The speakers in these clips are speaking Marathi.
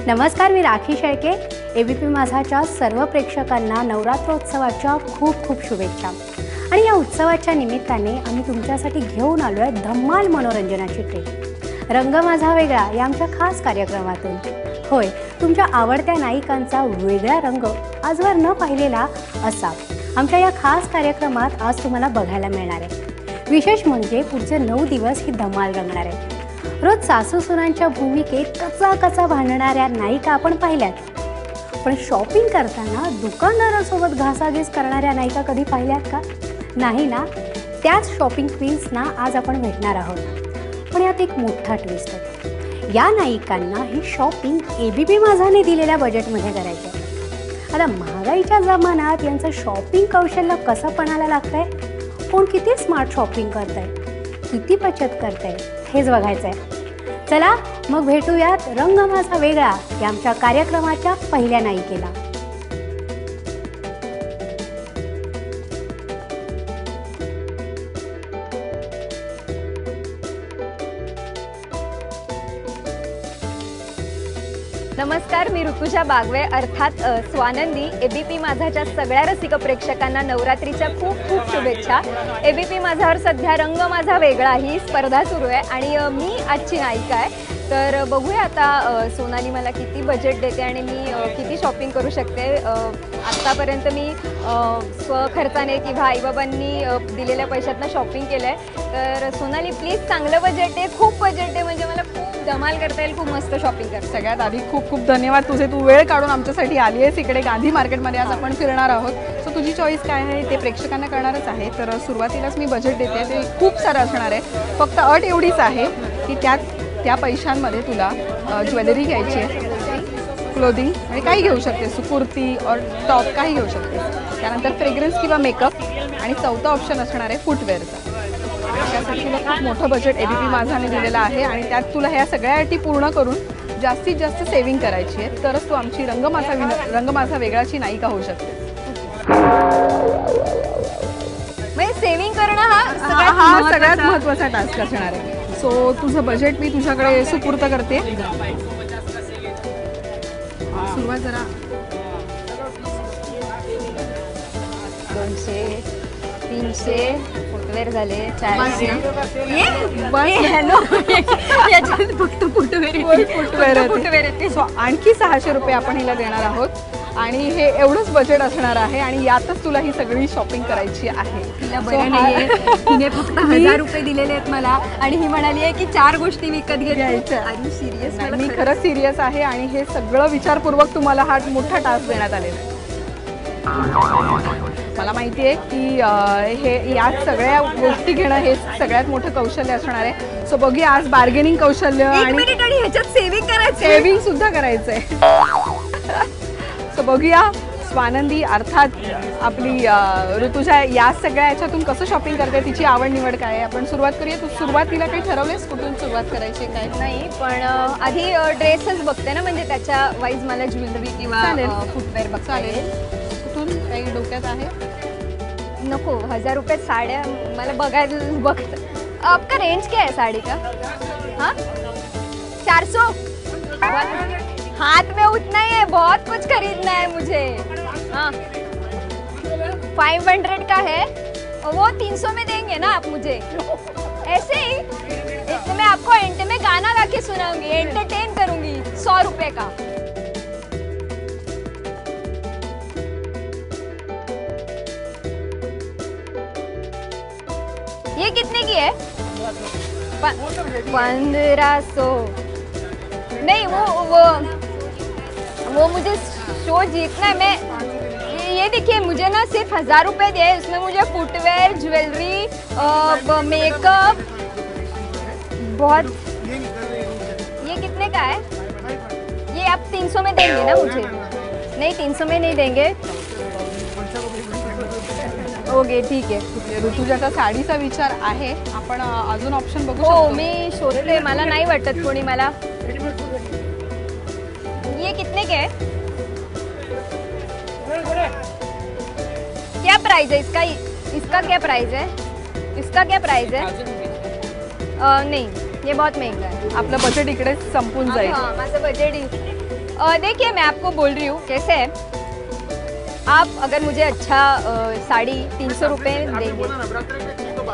नमस्कार, मी राखी शेळके। एबीपी माझाच्या सर्व प्रेक्षकांना नवरात्रोत्सवाच्या खूप खूप शुभेच्छा। आणि या उत्सवाच्या निमित्ताने आम्ही तुमच्यासाठी घेऊन आलो आहे धम्माल मनोरंजनाची ट्रेन। रंग माझा वेगळा या आमच्या खास कार्यक्रमातून होय, तुमच्या आवडत्या नायिकांचा वेगळा रंग आजवर न पाहिलेला असा आमच्या या खास कार्यक्रमात आज तुम्हाला बघायला मिळणार आहे। विशेष म्हणजे पुढचे 9 दिवस ही धमाल रंगणार आहे। रोज सासू सुनांच्या भूमिकेत कचा भांडणाऱ्या नायिका आपण पाहिल्यात, पण शॉपिंग करताना दुकानदारांसोबत घासाघीस करणाऱ्या नायिका कधी पाहिल्यात का? नाही ना? त्याच शॉपिंग क्वीन्सना आज आपण भेटणार आहोत। पण यात एक मोठा ट्विस्ट आहे। या नायिकांना ही शॉपिंग एबीपी माझाने दिलेल्या बजेटमध्ये करायची आहे। आता महागाईच्या जमान्यात यांचं शॉपिंग कौशल्य कसं पणाला लागतंय, कोण किती स्मार्ट शॉपिंग करतंय, किती बचत करतंय हेच बघायचं आहे। चला मग भेटूयात रंग माझा वेगळा या आमच्या कार्यक्रमाच्या पहिल्या नायिकेला। नमस्कार, मी ऋतुजा बागवे अर्थात स्वानंदी। एबीपी माझाच्या सगळ्या रसिक प्रेक्षकांना नवरात्रीच्या खूप खूप शुभेच्छा। एबीपी माझावर सध्या रंग माझा वेगळा ही स्पर्धा सुरू आहे आणि मी आजची नायिका आहे। तर बघूया आता सोनाली मला किती बजेट देते आणि मी किती शॉपिंग करू शकते। आत्तापर्यंत मी स्वखर्चाने किंवा आईबाबांनी दिलेल्या पैशातनं शॉपिंग केलं आहे। तर सोनाली प्लीज चांगलं बजेट दे, खूप बजेट दे, म्हणजे मला खूप धमाल करता येईल, खूप मस्त शॉपिंग कर। सगळ्यात आधी खूप खूप धन्यवाद तुझे, तू वेळ काढून आमच्यासाठी आली आहेस इकडे गांधी मार्केटमध्ये। आज आपण फिरणार आहोत, सो तुझी चॉईस काय आहे ते प्रेक्षकांना कळणारच आहे। तर सुरुवातीलाच मी बजेट देते, ते खूप सारं असणार आहे। फक्त अट एवढीच आहे की त्या पैशांमध्ये तुला ज्वेलरी घ्यायची आहे, क्लोथिंग म्हणजे काही घेऊ शकतेस, कुर्ती और टॉप काही घेऊ शकतेस। त्यानंतर फ्रेग्रन्स किंवा मेकअप आणि चौथा ऑप्शन असणार आहे फुटवेअरचा। त्यासाठी तुला खूप मोठं बजेट एबीपी माझाने दिलेलं आहे आणि त्यात तुला ह्या सगळ्या अटी पूर्ण करून जास्तीत जास्त सेव्हिंग करायची आहे, तरच तू आमची रंग माझा वेगळाची नायिका होऊ शकते। म्हणजे सेव्हिंग करणं हा सगळ्यात महत्त्वाचा टास्क असणार आहे। सो तुझं बजेट मी तुझ्याकडे सुपूर्त करते। सुरुवात जरा 200 300 फुटवेअर झाले, 400 फक्त फुटवेअर येते। सो आणखी 600 रुपये आपण हिला देणार आहोत आणि हे एवढंच बजेट असणार आहे आणि यातच तुला ही सगळी शॉपिंग करायची आहे। तिला बरं नाहीये, तिने फक्त 1000 रुपये दिलेले आहेत मला आणि ही म्हणाली आहे की 4 गोष्टी विकत घ्यायच्या। R serious? मी खरंच सिरियस आहे आणि हे सगळं विचारपूर्वक तुम्हाला हा मोठा टास्क देण्यात आलेला आहे। मला माहिती आहे की हे या सगळ्या गोष्टी घेणं हे सगळ्यात मोठं कौशल्य असणार आहे। सो बघूया आज बार्गेनिंग कौशल्य आणि ह्याच्यात सेव्हिंग सुद्धा करायचं आहे। सो बघूया स्वानंदी अर्थात आपली ऋतुजा या सगळ्या याच्यातून कसं शॉपिंग करते, तिची आवड निवड काय आहे। आपण सुरुवात करूया। तू सुरुवातीला काही ठरवलेस कुठून सुरुवात करायची काय? नाही, पण आधी ड्रेसच बघते ना, म्हणजे त्याच्या वाईज मला ज्वेलरी किंवा फुटवेअर बघता येईल। कुठून काही डोक्यात आहे? नको, 1000 रुपये साड्या मला बघायला आपका रेंज क्या है साड़ी का? हाँ 400। हाथ में उतना ही है, बहुत कुछ खरीदना है मुझे। हाँ 500 का है, वो 300 में देंगे ना आप मुझे? ऐसे ही इतने में आपको एंड में गाना गा के सुनाऊंगी, एंटरटेन करूंगी 100 रुपए का। ये कितने की है? 1500। नहीं, वो मुझे शो जीतना है। मैं ये देखिए, मुझे ना सिर्फ 1000 रुपए दिए, उसमें मुझे फुटवेयर, ज्वेलरी, मेकअप बहुत। ये कितने का है? ये आप 300 में देंगे ना मुझे? नहीं, 300 में नहीं देंगे। ओके, ठीक आहे। ऋतुजाचा साडीचा विचार आहे, आपण अजून ऑप्शन बघू शकतो। हो, मी शोधते, मला नाही वाटत कोणी मला। ये कितने के है? क्या प्राइस है इसका? इसका क्या प्राइस है? इसका क्या प्राइस है? नहीं, ये बहुत महंगा है। आपलं बजेट इकडे संपून जाईल। हां, माझं बजेट देखिए मैं आपको बोल रही हूँ कैसे है, आप अगर मुझे अच्छा साड़ी 300 रुपये देंगे,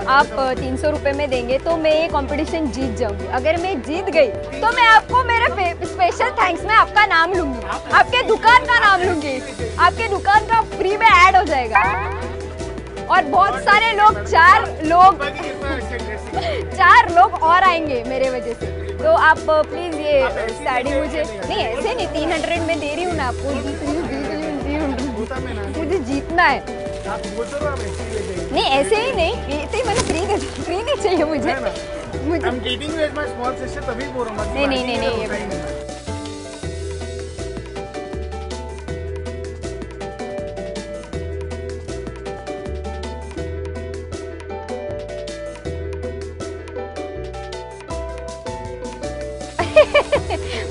आप 300 रुपये में देंगे तो मैं ये कंपटीशन जीत जाऊंगी। अगर मैं जीत गई तो मैं आपको मेरे स्पेशल थैंक्स में आपका नाम लूंगी, आपके दुकान का नाम लूंगी, आपके दुकान का फ्री में ऐड हो जाएगा और बहुत सारे लोग, 4 लोग और आएंगे मेरे वजह से। तो आप प्लीज ये साड़ी मुझे, नहीं ऐसे नहीं, 300 में दे रही हूँ ना आपको, मुझे जीतना है। नहीं ऐसे ही नहीं, ऐसे ही मैंने फ्री नहीं चाहिए मुझे। नहीं नहीं नहीं नहीं,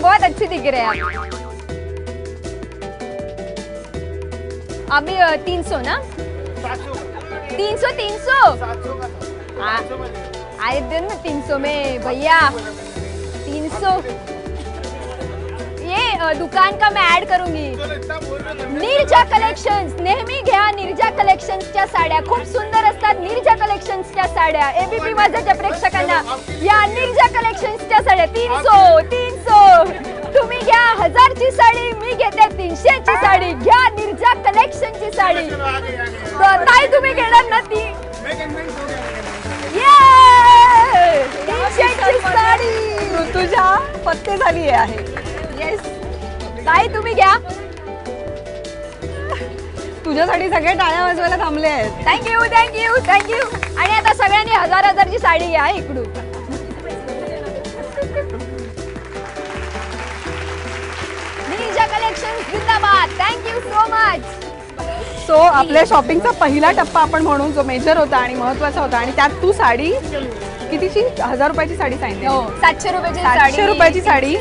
बहुत अच्छी दिख रहे हैं आप। अभी 300 ना, 300 आए दिन में 300 में भैया, 300 ये दुकान का मैं ऐड करूंगी। निर्जा कलेक्शन्स, नेहमी घ्या निर्जा कलेक्शन्सच्या साड्या, खूप सुंदर असतात निर्जा कलेक्शन्सच्या साड्या। एबीपी माझ्या प्रेक्षकांना या निर्जा कलेक्शन्सच्या साड्या 300 तुम्ही घ्या 1000 ची साडी, मी घेते 300 ची साडी, घ्या निर्जा कलेक्शनची साडी। ताई तुम्ही घेणार ना ती? ये 300 ची साडी ऋतुजा पत्ते झाली आहे। येस ताई तुम्ही घ्या, तुझ्यासाठी सगळे टाळ्या वाजवायला थांबले आहेत। Thank you thank you thank you. आणि आता सगळ्यांनी 1000 ची साडी घ्या इकडून। निर्जा कलेक्शन जिंदाबाद, थँक्यू सो मच। सो आपल्या शॉपिंगचा पहिला टप्पा आपण म्हणून जो मेजर होता आणि महत्त्वाचा होता, आणि त्यात तू साडी कितीची, 1000 रुपयाची साडी सांगितली। हो 700 रुपयाची साडी, 700 रुपयाची साडी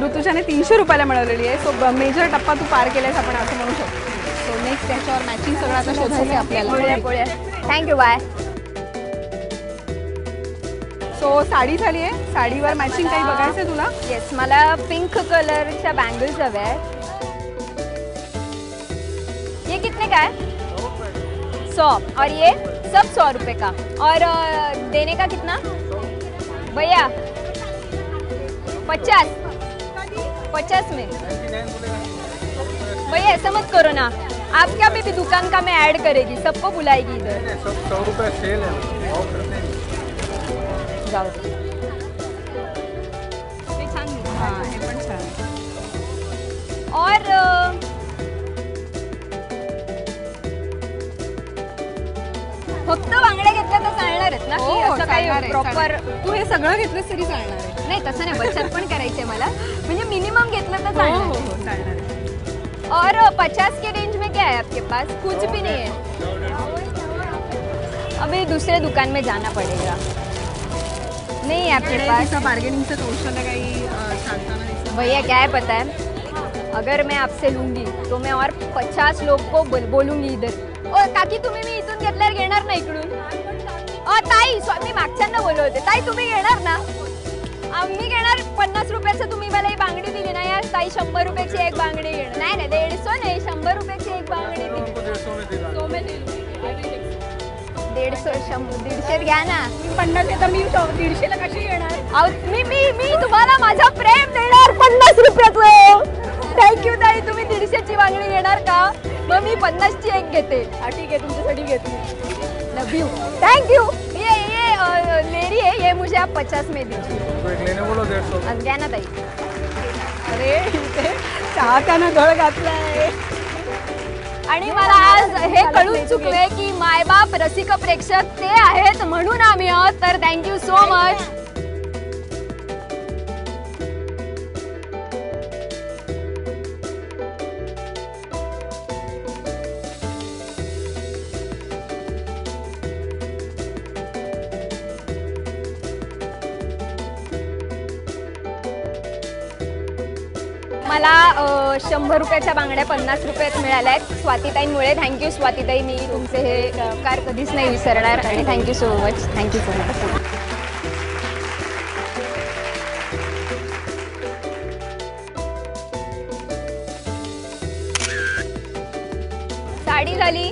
ऋतुजाने 300 रुपयाला मिळवलेली आहे। सो मेजर टप्पा तू पार केलास आपण असं म्हणू शकतो। सो नेक्स्ट त्याच्यावर मॅचिंग सगळं आता शोधायचं आपल्याला। Thank you bye. सो साडी झाली आहे, साडीवर मॅचिंग काही बघायचं तुला? येस मला पिंक कलरच्या बँगल्स हवे आहेत। ये कितने का है? 100 और ये सब 100 रुपए का। और देने का कितना भैया? 50 में भैया ऐसा मत करो ना, आप क्या भी दुकान का मैं ऐड करेगी, सबको बुलाएगी इधर। 100 रुपये सेल है, जाओ हां हे पण छान। और फक्त बांगड्या घेतल्या तर चालणार आहेत ना, की असं काही प्रॉपर? तू हे सगळं घेतलंस तरी चालणार आहे। नाही तसं नाही, बचत पण करायची मला, म्हणजे मिनिमम घेतलं तर चालणार। हो चालणार आहे। और 50 के रेंज में क्या है आपके पास? कुछ भी नहीं है। अभी दूसरे दुकान में जाना पड़ेगा। नहीं है आपके पास? बार्गेनिंगचं कौशल्य काही सांगताना दिसत? भैया क्या है पता है, अगर मैं आपसे लूंगी तो मैं और 50 लोग को बोलूंगी इधर, ओ काकी तुम्ही मी इथून घेतल्यावर घेणार ना इकडून? ताई मी मागच्यांना बोलले होते, ताई तुम्ही घेणार ना? मी घेणार 50 रुपयाचं, तुम्ही मला ही बांगडी दिली ना यार ताई, 100 रुपयाची एक बांगडी घेणार। नाही नाही 150 नाही, 100 रुपयाची एक बांगडी दिली। 150 घ्या ना। 50 तर मी 150ला कशी घेणार? मी तुम्हाला माझा प्रेम देणार 50 रुपयाचं। थँक्यू ताई, तुम्ही 150ची बांगडी घेणार का? मग मी 50ची एक घेते। ठीक आहे तुमच्यासाठी घेतली, लव यू, थँक्यू। ये मेरी है, ये मुझे आप 50 में दीजिए। लेने बोलो 150। घ्या ना ताई। अरे इथे चाहत्यानं गळ घातलाय। आणि मला आज हे कळून चुकले की मायबाप रसिक प्रेक्षक ते आहेत म्हणून आम्ही आहोत, तर थँक्यू सो मच। मला 100 रुपयाच्या बांगड्या 50 रुपयात मिळाल्या आहेत स्वातीताईंमुळे। थँक्यू स्वातीताई, मी तुमचे हे कार कधीच नाही विसरणार आणि thank you so much, thank you so much. Sari झाली,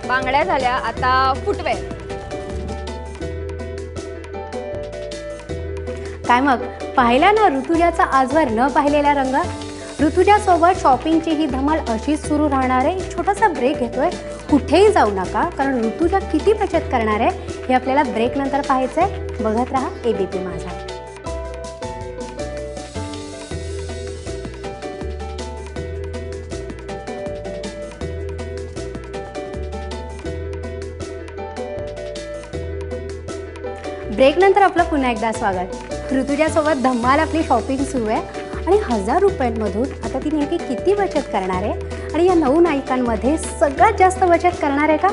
बांगड्या झाल्या, आता फुटवेअर. काय मग पाहिला ना ऋतुजाचा आजवर न पाहिलेला रंग. ऋतुजासोबत शॉपिंगची ही धमाल अशीच सुरू राहणार आहे. एक छोटासा ब्रेक घेतोय, कुठेही जाऊ नका, कारण ऋतुजा किती बचत करणार आहे हे आपल्याला ब्रेक नंतर पाहायचंय. बघत राहा एबीपी माझा. ब्रेक नंतर आपलं पुन्हा एकदा स्वागत. ऋतुजासोबत धमाल आपली शॉपिंग सुरू आहे आणि 1000 रुपयांमधून आता ती नेमकी किती बचत करणार आहे आणि या 9 नायिकांमध्ये सगळ्यात जास्त बचत करणार आहे का,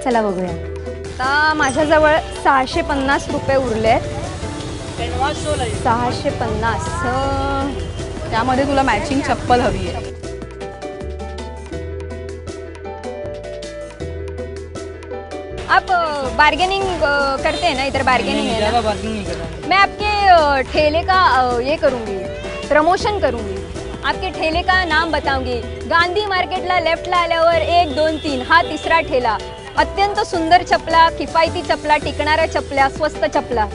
चला बघूया. आता माझ्याजवळ 650 रुपये उरले. 650. त्यामध्ये तुला मॅचिंग चप्पल हवी आहे. आप बार्गेनिंग करते हैं ना, इधर बार्गेनिंग है ना. बार्गेनिंग नहीं कर रहा. मैं आपके ठेले का ये करूँगी, प्रमोशन करूँगी. आपके ठेले का नाम बताऊंगी. गांधी मार्केटला लेफ्टला आल्यावर 1 2 3 हा तिसरा ठेला. अत्यंत सुंदर चपला, किफ़ायती चपला, टिकणाऱ्या चपला, स्वस्त चपला.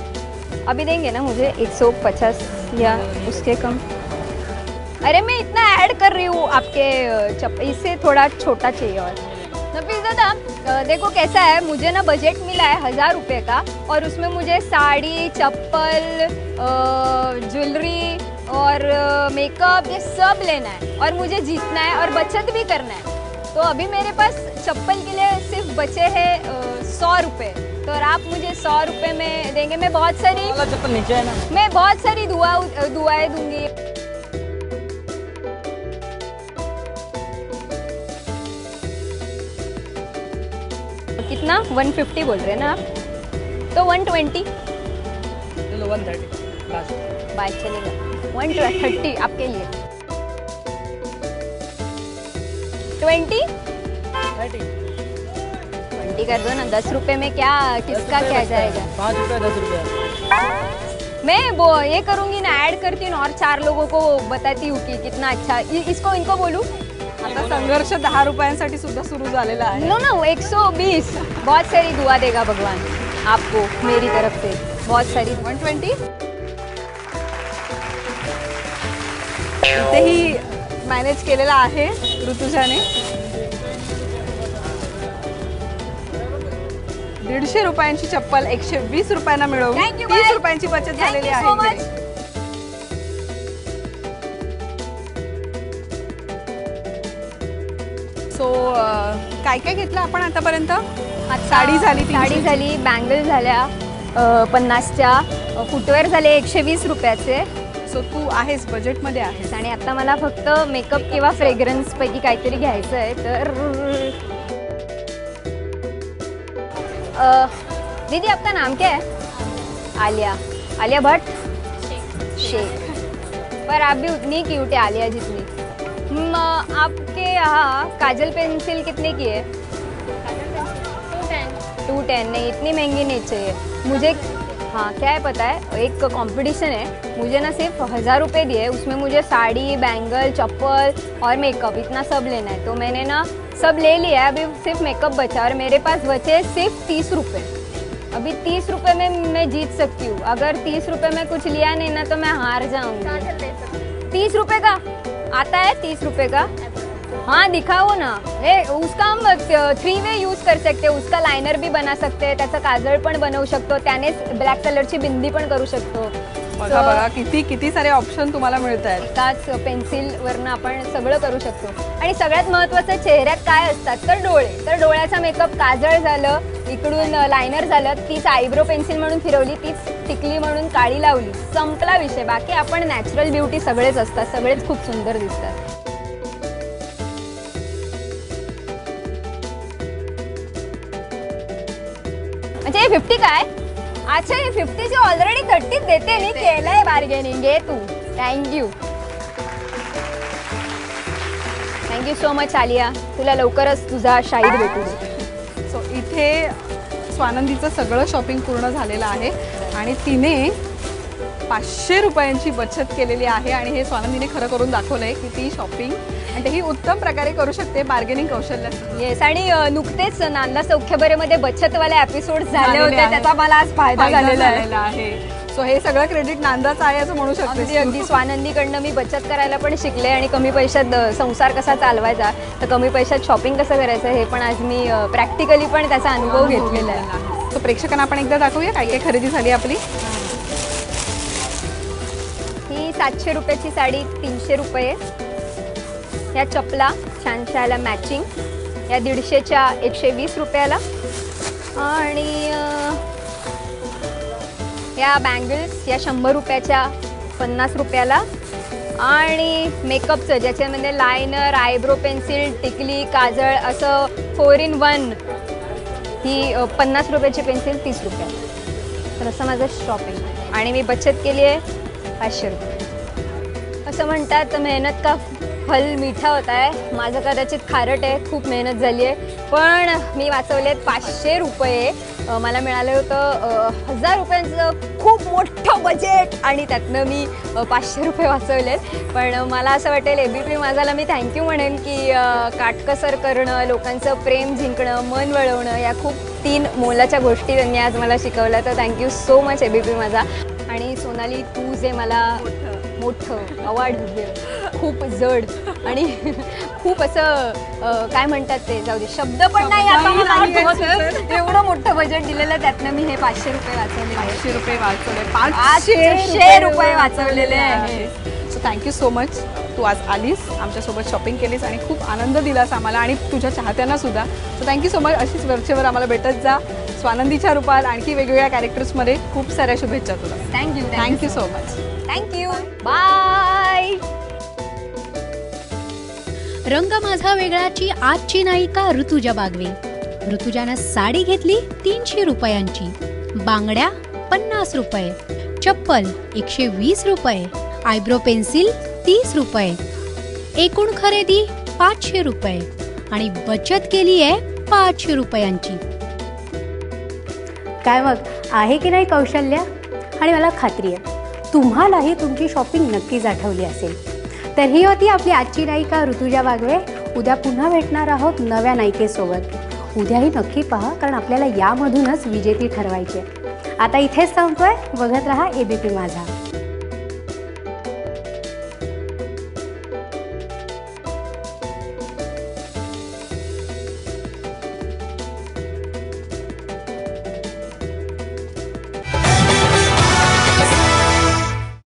अभी देंगे ना मुझे 150 या उसके कम. अरे मैं इतना ऐड कर रही हूँ आपके इससे थोड़ा छोटा चाहिए. और नफीस दादा देखो कैसा है, मुझे ना बजट मिला है 1000 रुपये का और उसमें मुझे साड़ी, चप्पल, ज्वेलरी और मेकअप ये सब लेना है और मुझे जीतना है और बचत भी करना है. तो अभी मेरे पास चप्पल के लिए सिर्फ बचे हैं 100 रुपये. तो और आप मुझे 100 रुपये में देंगे. मैं बहुत सारी चप्पल नीचे है ना. मैं बहुत सारी दुआएं दूंगी. कितना 150 बोल रहे हैं ना आप, तो 120. चलो 130 लास्ट. बाय, चलेगा 130 आपके लिए. 20 कर दो ना. 10 रुपये में क्या किसका क्या जाएगा. 5 रुपये 10 रुपये. मैं वो ये करूँगी ना, ऐड करती हूँ और 4 लोगों को बताती हूँ कि कितना अच्छा. इसको इनको बोलूँ. आता संघर्ष 10 रुपयांसाठी सुद्धा सुरू झालेला आहे. नो ना 120. बहुत सारी दुआ देगा भगवान आपको मेरी तरफ से. बहुत सारी. 120 इथेही मॅनेज केलेला आहे ऋतुजाने. 150 रुपयांची चप्पल 120 रुपयांना मिळवून Thank you, 30 bye. रुपयांची बचत Thank झालेली you so आहे much. इथे. सो काय काय घेतलं आपण आतापर्यंत. साडी झाली, साडी झाली, बँगल झाल्या 50च्या, फुटवेअर झाले 120 रुपयाचे. सो तू आहेस बजेटमध्ये आहेस. आणि आता मला फक्त मेकअप किंवा फ्रेग्रन्स पैकी काहीतरी घ्यायचं आहे. तर दीदी आपका नाम क्या है. आलिया. आलिया भट्ट शेख. पर आप भी उतनी क्यूट है आलिया जितनी. आपके यहाँ काजल पेंसिल कितने की है. 210. नहीं इतनी महंगी नहीं चाहिए मुझे. हाँ क्या है पता है, एक कंपटीशन है, मुझे ना सिर्फ 1000 रुपये दिए, उसमें मुझे साड़ी, बैंगल, चप्पल और मेकअप इतना सब लेना है. तो मैंने ना सब ले लिया है. अभी सिर्फ मेकअप बचा और मेरे पास बचे सिर्फ 30 रुपये. अभी 30 रुपये में मैं जीत सकती हूँ. अगर 30 रुपये में कुछ लिया नहीं ना तो मैं हार जाऊँगी. 30 रुपये का आता है. 30 रुपये का. हाँ दिखाओ ना. उसका हम 3 वे यूज कर सकते. उसका लाइनर भी बना सकते, त्याचं काजळ पण बनवू शकतो, त्यानेच ब्लॅक कलरची बिंदी पण करू शकतो. बघा बघा किती किती सारे ऑप्शन तुम्हाला मिळत आहेत. एकाच पेन्सिलवरनं आपण सगळं करू शकतो. आणि सगळ्यात महत्त्वाचं चेहऱ्यात काय असतात तर डोळे. तर डोळ्याचा मेकअप काजळ झालं, इकडून लायनर झालं, तीच आयब्रो पेन्सिल म्हणून फिरवली, तीच टिकली म्हणून काळी लावली, संपला विषय. बाकी आपण नॅचरल ब्युटी सगळेच असतात, सगळेच खूप सुंदर दिसतात. अच्छा ये 50 का है. अच्छा ये 50 से ऑलरेडी 30 देते नाही. केलंय बार्गेनिंग. घे तू. Thank you. Thank you so much Alia. तुला लवकरच तुझा शाहीद भेटू. सो इथे स्वानंदीचं सगळं शॉपिंग पूर्ण झालेलं आहे आणि तिने 500 रुपयांची बचत केलेली आहे आणि हे स्वानंदीने खरं करून दाखवलंय की ती शॉपिंग आणि तेही उत्तम प्रकारे करू शकते बार्गेनिंग कौशल्यासह. येस, आणि नुकतेच नांदा सौख्यबरेमध्ये बचतवाले एपिसोड झाले झालेले होते, आहेत. त्याचा मला आज फायदा झालेला आहे. सो हे सगळं क्रेडिट नांदाचं आहे असं म्हणू अगदी शकते. अगदी स्वानंदीकडनं मी बचत करायला पण शिकले आणि कमी पैशात संसार कसा चालवायचा, तर कमी पैशात शॉपिंग कसं करायचं हे पण आज मी प्रॅक्टिकली पण त्याचा अनुभव घेतलेला आहे. सो प्रेक्षकांना आपण एकदा दाखवूया काय काय खरेदी झाली आपली. ही 700 रुपयाची साडी 300 रुपये. या चपला छानशा याला मॅचिंग, या 150च्या 120 रुपयाला. आणि या बँगल्स या 100 रुपयाच्या 50 रुपयाला. आणि मेकअपचं ज्याच्यामध्ये लायनर, आयब्रो पेन्सिल, टिकली, काजळ असं 4 in 1 ही 50 रुपयाची पेन्सिल 30 रुपयाला. तर असं माझं शॉपिंग आणि मी बचत केली आहे 500 रुपये. असं म्हणतात मेहनत का फल मीठा होता आहे. माझं कदाचित खारट आहे, खूप मेहनत झाली आहे, पण मी वाचवले आहेत 500 रुपये. मला मिळालं होतं 1000 रुपयांचं खूप मोठं बजेट आणि त्यातनं मी 500 रुपये वाचवलेत. पण मला असं वाटेल ABP माझाला मी थँक्यू म्हणेन की काटकसर करणं, लोकांचं प्रेम जिंकणं, मन वळवणं, या खूप 3 मोलाच्या गोष्टी त्यांनी आज मला शिकवल्या. तर थँक्यू सो मच ABP माझा. आणि सोनाली, तू जे मला मोठं अवॉर्ड दिलं, खूप जड आणि खूप असं काय म्हणतात ते, जाऊ दे शब्द पण नाही आता मला आठवत. एवढं मोठं बजेट दिलेलं, त्यातनं मी हे 500 रुपये वाचवले. 500 रुपये वाचवले, 500 रुपये वाचवलेले आहे. So thank you so much. तू आज आलीस, आमच्यासोबत शॉपिंग केलीस आणि खूप आनंद दिलास आम्हाला आणि तुझ्या चाहत्यांना सुद्धा. So thank you so much. अशीच वरचेवर आम्हाला भेटत जा स्वानंदीच्या रूपात आणखी वेगवेगळ्या कॅरेक्टर्समध्ये. खूप साऱ्या शुभेच्छा तुला. Thank you so much. Thank you, bye. रंग माझा वेगळाची आजची नायिका ऋतुजा बागवे. ऋतुजानं साडी घेतली 300 रुपयांची, बांगड्या 50 रुपये, चप्पल 120 रुपये, आयब्रो पेन्सिल 30 रुपये, एकूण खरेदी 500 रुपये आणि बचत केली आहे 500 रुपयांची. काय मग आहे की नाही कौशल्य? आणि मला खात्री आहे तुम्हालाही तुमची शॉपिंग नक्कीच आठवली असेल. तर ही होती आपली आजची नायिका ऋतुजा बागवे. उद्या पुन्हा भेटणार आहोत नव्या नायिकेसोबत. उद्याही नक्की पहा, कारण आपल्याला यामधूनच विजेती ठरवायची आहे. आता इथेच थांबतोय. बघत रहा ABP माझा.